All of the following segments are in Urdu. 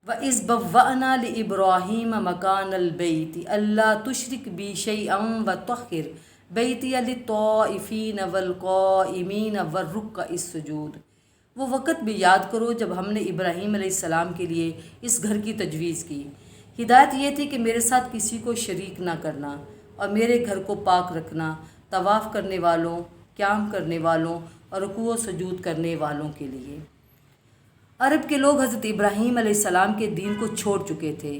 وَإِذْ بَوَّأْنَا لِإِبْرَاهِيمَ مَكَانَ الْبَيْتِ أَلَّا تُشْرِكْ بِي شَيْئًا وَطَهِّرْ بَيْتِيَ لِلطَّائِفِينَ وَالْقَائِمِينَ وَالرُّكَّعِ السُّجُودِ۔ وہ وقت بھی یاد کرو جب ہم نے ابراہیم علیہ السلام کے لیے اس گھر کی تجویز کی۔ ہدایت یہ تھی کہ میرے ساتھ کسی کو شریک نہ کرنا اور میرے گھر کو پاک رکھنا، طواف کرنے والوں، قیام کرنے والوں اور رکوع و سجود کرنے والوں کے لیے۔ عرب کے لوگ حضرت ابراہیم علیہ السلام کے دین کو چھوڑ چکے تھے،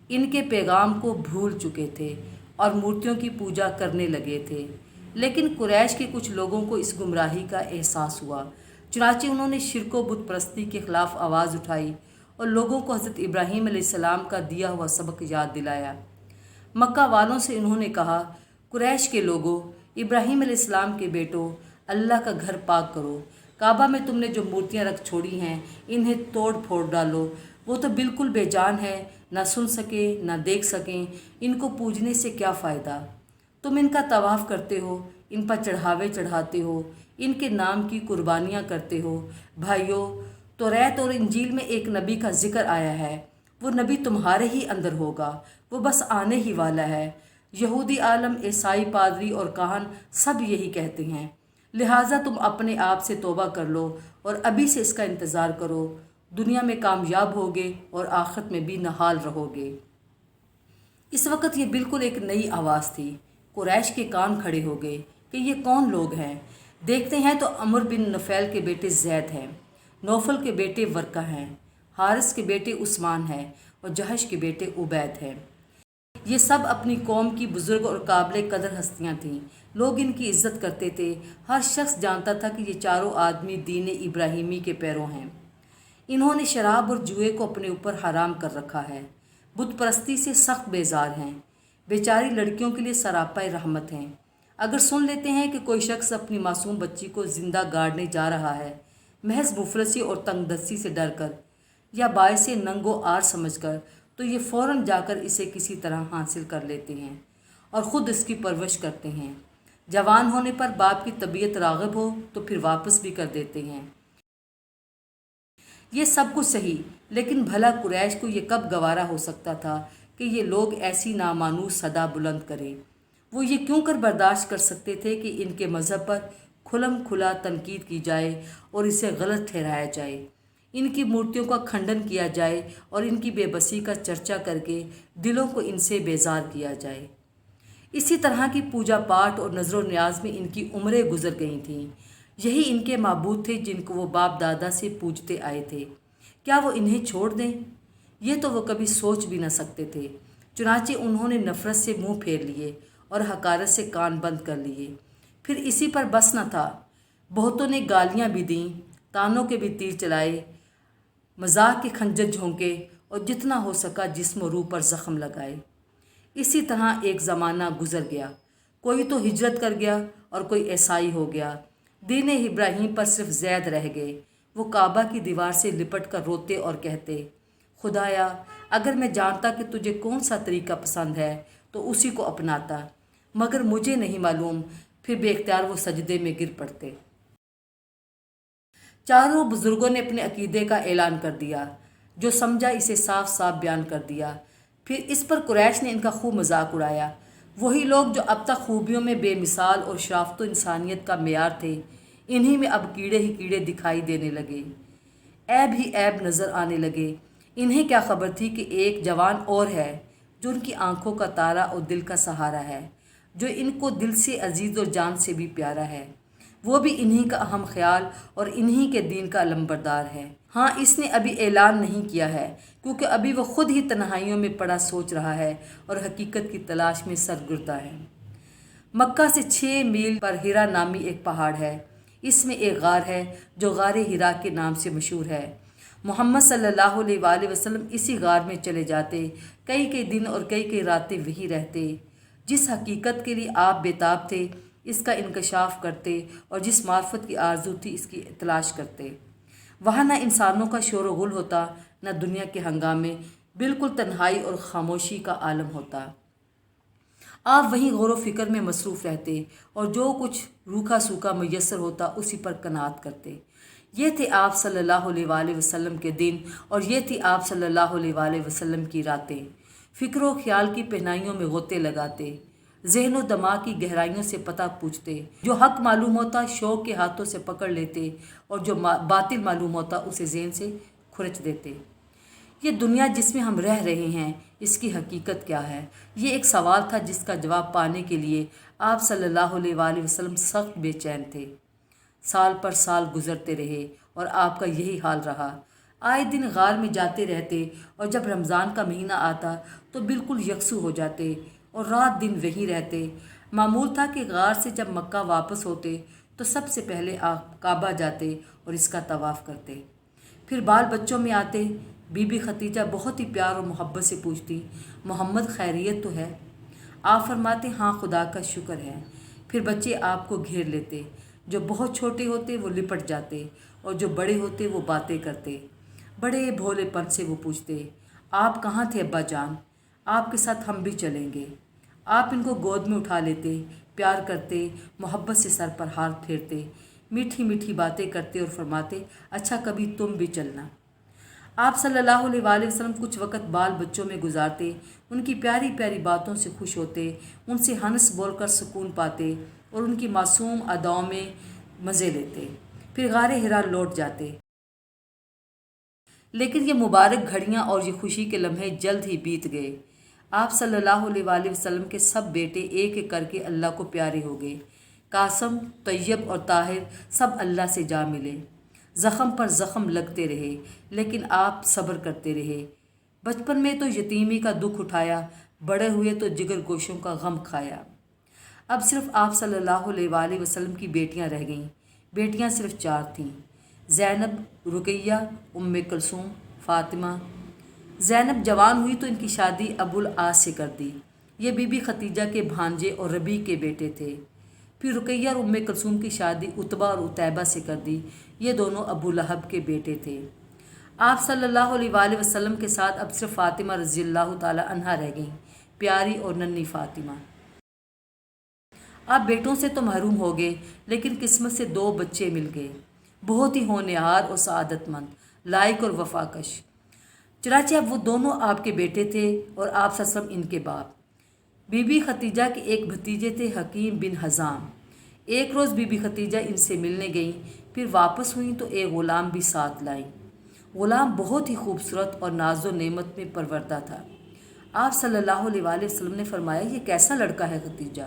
ان کے پیغام کو بھول چکے تھے اور مورتیوں کی پوجا کرنے لگے تھے۔ لیکن قریش کے کچھ لوگوں کو اس گمراہی کا احساس ہوا، چنانچہ انہوں نے شرک و بت پرستی کے خلاف آواز اٹھائی اور لوگوں کو حضرت ابراہیم علیہ السلام کا دیا ہوا سبق یاد دلایا۔ مکہ والوں سے انہوں نے کہا، قریش کے لوگوں، ابراہیم علیہ السلام کے بیٹوں، اللہ کا گھر پاک کرو، کعبہ میں تم نے جو مورتیاں رکھ چھوڑی ہیں انہیں توڑ پھوڑ ڈالو، وہ تو بالکل بے جان ہے، نہ سن سکیں نہ دیکھ سکیں، ان کو پوجنے سے کیا فائدہ؟ تم ان کا طواف کرتے ہو، ان پر چڑھاوے چڑھاتے ہو، ان کے نام کی قربانیاں کرتے ہو۔ بھائیو، توریت اور انجیل میں ایک نبی کا ذکر آیا ہے، وہ نبی تمہارے ہی اندر ہوگا، وہ بس آنے ہی والا ہے۔ یہودی عالم، عیسائی پادری اور کاہن سب یہی کہتے ہیں، لہٰذا تم اپنے آپ سے توبہ کر لو اور ابھی سے اس کا انتظار کرو، دنیا میں کامیاب ہوگے اور آخرت میں بھی نہال رہو گے۔ اس وقت یہ بالکل ایک نئی آواز تھی۔ قریش کے کان کھڑے ہو گئے کہ یہ کون لوگ ہیں؟ دیکھتے ہیں تو عمر بن نفیل کے بیٹے زید ہیں، نوفل کے بیٹے ورقہ ہیں، حارث کے بیٹے عثمان ہیں اور جہش کے بیٹے عبید ہیں۔ یہ سب اپنی قوم کی بزرگ اور قابل قدر ہستیاں تھیں، لوگ ان کی عزت کرتے تھے، ہر شخص جانتا تھا کہ یہ چاروں آدمی دین ابراہیمی کے پیرو ہیں۔ انہوں نے شراب اور جوئے کو اپنے اوپر حرام کر رکھا ہے، بت پرستی سے سخت بیزار ہیں، بیچاری لڑکیوں کے لیے سراپا رحمت ہیں۔ اگر سن لیتے ہیں کہ کوئی شخص اپنی معصوم بچی کو زندہ گاڑنے جا رہا ہے، محض مفلسی اور تنگ دستی سے ڈر کر یا باعث ننگ و عار سمجھ کر، تو یہ فوراً جا کر اسے کسی طرح حاصل کر لیتے ہیں اور خود اس کی پرورش کرتے ہیں۔ جوان ہونے پر باپ کی طبیعت راغب ہو تو پھر واپس بھی کر دیتے ہیں۔ یہ سب کچھ صحیح، لیکن بھلا قریش کو یہ کب گوارا ہو سکتا تھا کہ یہ لوگ ایسی نامانوس صدا بلند کریں؟ وہ یہ کیوں کر برداشت کر سکتے تھے کہ ان کے مذہب پر کھلم کھلا تنقید کی جائے اور اسے غلط ٹھہرایا جائے، ان کی مورتیوں کا کھنڈن کیا جائے اور ان کی بے بسی کا چرچا کر کے دلوں کو ان سے بیزار کیا جائے؟ اسی طرح کی پوجا پاٹ اور نظر و نیاز میں ان کی عمریں گزر گئی تھیں۔ یہی ان کے معبود تھے جن کو وہ باپ دادا سے پوجتے آئے تھے۔ کیا وہ انہیں چھوڑ دیں؟ یہ تو وہ کبھی سوچ بھی نہ سکتے تھے۔ چنانچہ انہوں نے نفرت سے منہ پھیر لیے اور حقارت سے کان بند کر لیے۔ پھر اسی پر بس نہ تھا، بہتوں نے گالیاں بھی دیں، تانوں کے بھی تیر چلائے، مذاق کے خنجر جھونکے اور جتنا ہو سکا جسم و روح پر زخم لگائے۔ اسی طرح ایک زمانہ گزر گیا، کوئی تو ہجرت کر گیا اور کوئی عیسائی ہو گیا، دین ابراہیم پر صرف زید رہ گئے۔ وہ کعبہ کی دیوار سے لپٹ کر روتے اور کہتے، خدایا، اگر میں جانتا کہ تجھے کون سا طریقہ پسند ہے تو اسی کو اپناتا، مگر مجھے نہیں معلوم۔ پھر بے اختیار وہ سجدے میں گر پڑتے۔ چاروں بزرگوں نے اپنے عقیدے کا اعلان کر دیا، جو سمجھا اسے صاف صاف بیان کر دیا۔ پھر اس پر قریش نے ان کا خوب مذاق اڑایا۔ وہی لوگ جو اب تک خوبیوں میں بے مثال اور شرافت و انسانیت کا معیار تھے، انہی میں اب کیڑے ہی کیڑے دکھائی دینے لگے، عیب ہی عیب نظر آنے لگے۔ انہیں کیا خبر تھی کہ ایک جوان اور ہے جو ان کی آنکھوں کا تارا اور دل کا سہارا ہے، جو ان کو دل سے عزیز اور جان سے بھی پیارا ہے، وہ بھی انہی کا اہم خیال اور انہی کے دین کا علمبردار ہے۔ ہاں، اس نے ابھی اعلان نہیں کیا ہے، کیونکہ ابھی وہ خود ہی تنہائیوں میں پڑا سوچ رہا ہے اور حقیقت کی تلاش میں سرگردہ ہے۔ مکہ سے 6 میل پر ہرا نامی ایک پہاڑ ہے۔ اس میں ایک غار ہے جو غار ہرا کے نام سے مشہور ہے۔ محمد صلی اللہ علیہ وآلہ وسلم اسی غار میں چلے جاتے، کئی کئی دن اور کئی کئی راتیں وہی رہتے۔ جس حقیقت کے لیے آپ بےتاب تھے اس کا انکشاف کرتے اور جس معرفت کی آرزو تھی اس کی تلاش کرتے۔ وہاں نہ انسانوں کا شور و غل ہوتا، نہ دنیا کے ہنگامے، بالکل تنہائی اور خاموشی کا عالم ہوتا۔ آپ وہیں غور و فکر میں مصروف رہتے اور جو کچھ روکھا سوکھا میسر ہوتا اسی پر قناعت کرتے۔ یہ تھے آپ صلی اللہ علیہ وآلہ وسلم کے دن اور یہ تھی آپ صلی اللہ علیہ وآلہ وسلم کی راتیں۔ فکر و خیال کی پہنائیوں میں غوطے لگاتے، ذہن و دماغ کی گہرائیوں سے پتہ پوچھتے، جو حق معلوم ہوتا شوق کے ہاتھوں سے پکڑ لیتے اور جو باطل معلوم ہوتا اسے ذہن سے کھرچ دیتے۔ یہ دنیا جس میں ہم رہ رہے ہیں اس کی حقیقت کیا ہے؟ یہ ایک سوال تھا جس کا جواب پانے کے لیے آپ صلی اللہ علیہ وآلہ وسلم سخت بے چین تھے۔ سال پر سال گزرتے رہے اور آپ کا یہی حال رہا۔ آئے دن غار میں جاتے رہتے اور جب رمضان کا مہینہ آتا تو بالکل یکسو ہو جاتے اور رات دن وہیں رہتے۔ معمول تھا کہ غار سے جب مکہ واپس ہوتے تو سب سے پہلے آپ کعبہ جاتے اور اس کا طواف کرتے، پھر بال بچوں میں آتے۔ بی بی ختیجہ بہت ہی پیار اور محبت سے پوچھتی، محمد خیریت تو ہے؟ آپ فرماتے، ہاں خدا کا شکر ہے۔ پھر بچے آپ کو گھیر لیتے، جو بہت چھوٹے ہوتے وہ لپٹ جاتے اور جو بڑے ہوتے وہ باتیں کرتے۔ بڑے بھولے پن سے وہ پوچھتے، آپ کہاں تھے ابا جان؟ آپ کے ساتھ ہم بھی چلیں گے۔ آپ ان کو گود میں اٹھا لیتے، پیار کرتے، محبت سے سر پر ہاتھ پھیرتے، میٹھی میٹھی باتیں کرتے اور فرماتے، اچھا کبھی تم بھی چلنا۔ آپ صلی اللہ علیہ وآلہ وسلم کچھ وقت بال بچوں میں گزارتے، ان کی پیاری پیاری باتوں سے خوش ہوتے، ان سے ہنس بول کر سکون پاتے اور ان کی معصوم اداؤں میں مزے لیتے، پھر غار حرا لوٹ جاتے۔ لیکن یہ مبارک گھڑیاں اور یہ خوشی کے لمحے جلد ہی بیت گئے۔ آپ صلی اللہ علیہ وآلہ وسلم کے سب بیٹے ایک ایک کر کے اللہ کو پیارے ہو گئے۔ قاسم، طیب اور طاہر سب اللہ سے جا ملے۔ زخم پر زخم لگتے رہے لیکن آپ صبر کرتے رہے۔ بچپن میں تو یتیمی کا دکھ اٹھایا، بڑے ہوئے تو جگر گوشوں کا غم کھایا۔ اب صرف آپ صلی اللہ علیہ وآلہ وسلم کی بیٹیاں رہ گئیں۔ بیٹیاں صرف 4 تھیں، زینب، رقیہ، ام کلثوم، فاطمہ۔ زینب جوان ہوئی تو ان کی شادی ابو العاص سے کر دی۔ یہ بی بی ختیجہ کے بھانجے اور ربیع کے بیٹے تھے۔ پھر رقیہ اور ام کلثوم کی شادی عتبہ اور عتیبہ سے کر دی۔ یہ دونوں ابو لہب کے بیٹے تھے۔ آپ صلی اللہ علیہ وآلہ وسلم کے ساتھ اب صرف فاطمہ رضی اللہ تعالی عنہا رہ گئیں، پیاری اور ننھی فاطمہ۔ آپ بیٹوں سے تو محروم ہو گئے لیکن قسمت سے 2 بچے مل گئے، بہت ہی ہونہار اور سعادت مند، لائق اور وفاکش۔ چنانچہ اب وہ دونوں آپ کے بیٹے تھے اور آپ صلی اللہ علیہ وسلم ان کے باپ۔ بی بی ختیجہ کے ایک بھتیجے تھے حکیم بن حزام۔ ایک روز بی بی ختیجہ ان سے ملنے گئیں، پھر واپس ہوئیں تو ایک غلام بھی ساتھ لائیں۔ غلام بہت ہی خوبصورت اور ناز و نعمت میں پروردہ تھا۔ آپ صلی اللہ علیہ وآلہ وسلم نے فرمایا، یہ کیسا لڑکا ہے ختیجہ؟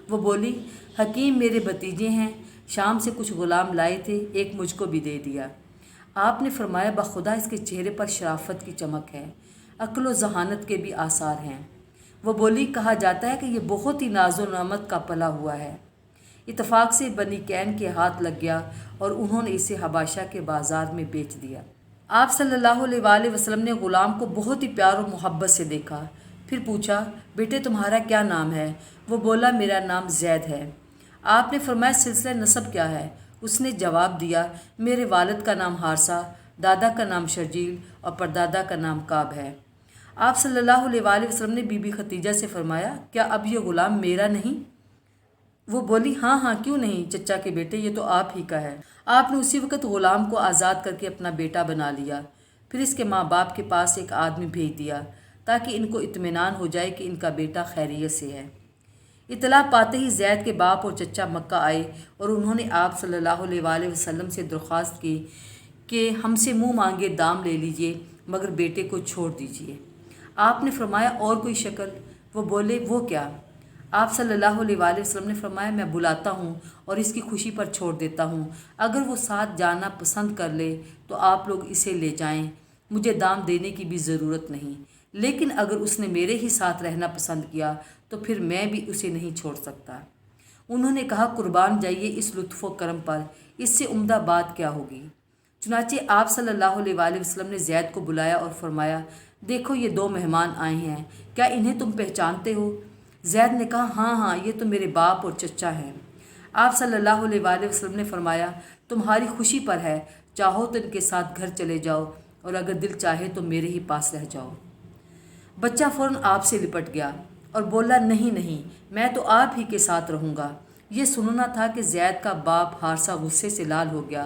وہ بولی، حکیم میرے بھتیجے ہیں، شام سے کچھ غلام لائے تھے، ایک مجھ کو بھی دے دیا۔ آپ نے فرمایا، بخدا اس کے چہرے پر شرافت کی چمک ہے، عقل و ذہانت کے بھی آثار ہیں۔ وہ بولی، کہا جاتا ہے کہ یہ بہت ہی ناز و نعمت کا پلا ہوا ہے۔ اتفاق سے بنی کین کے ہاتھ لگ گیا اور انہوں نے اسے حبشہ کے بازار میں بیچ دیا۔ آپ صلی اللہ علیہ وآلہ وسلم نے غلام کو بہت ہی پیار و محبت سے دیکھا، پھر پوچھا، بیٹے تمہارا کیا نام ہے؟ وہ بولا، میرا نام زید ہے۔ آپ نے فرمایا، سلسلہ نسب کیا ہے؟ اس نے جواب دیا، میرے والد کا نام حارثہ، دادا کا نام شرجیل اور پردادا کا نام کعب ہے۔ آپ صلی اللہ علیہ وآلہ وسلم نے بی بی ختیجہ سے فرمایا، کیا اب یہ غلام میرا نہیں؟ وہ بولی، ہاں ہاں کیوں نہیں چچا کے بیٹے، یہ تو آپ ہی کا ہے۔ آپ نے اسی وقت غلام کو آزاد کر کے اپنا بیٹا بنا لیا، پھر اس کے ماں باپ کے پاس ایک آدمی بھیج دیا تاکہ ان کو اطمینان ہو جائے کہ ان کا بیٹا خیریت سے ہے۔ اطلاع پاتے ہی زید کے باپ اور چچا مکہ آئے اور انہوں نے آپ صلی اللہ علیہ وآلہ وسلم سے درخواست کی کہ ہم سے منہ مانگے دام لے لیجئے مگر بیٹے کو چھوڑ دیجئے۔ آپ نے فرمایا، اور کوئی شکل؟ وہ بولے، وہ کیا؟ آپ صلی اللہ علیہ وآلہ وسلم نے فرمایا، میں بلاتا ہوں اور اس کی خوشی پر چھوڑ دیتا ہوں، اگر وہ ساتھ جانا پسند کر لے تو آپ لوگ اسے لے جائیں، مجھے دام دینے کی بھی ضرورت نہیں، لیکن اگر اس نے میرے ہی ساتھ رہنا پسند کیا تو پھر میں بھی اسے نہیں چھوڑ سکتا۔ انہوں نے کہا، قربان جائیے اس لطف و کرم پر، اس سے عمدہ بات کیا ہوگی؟ چنانچہ آپ صلی اللہ علیہ وآلہ وسلم نے زید کو بلایا اور فرمایا، دیکھو یہ 2 مہمان آئے ہیں، کیا انہیں تم پہچانتے ہو؟ زید نے کہا، ہاں ہاں یہ تو میرے باپ اور چچا ہیں۔ آپ صلی اللہ علیہ وآلہ وسلم نے فرمایا، تمہاری خوشی پر ہے، چاہو تو ان کے ساتھ گھر چلے جاؤ اور اگر دل چاہے تو میرے ہی پاس رہ جاؤ۔ بچہ فوراً آپ سے لپٹ گیا اور بولا، نہیں نہیں، میں تو آپ ہی کے ساتھ رہوں گا۔ یہ سننا تھا کہ زید کا باپ حارثہ غصے سے لال ہو گیا،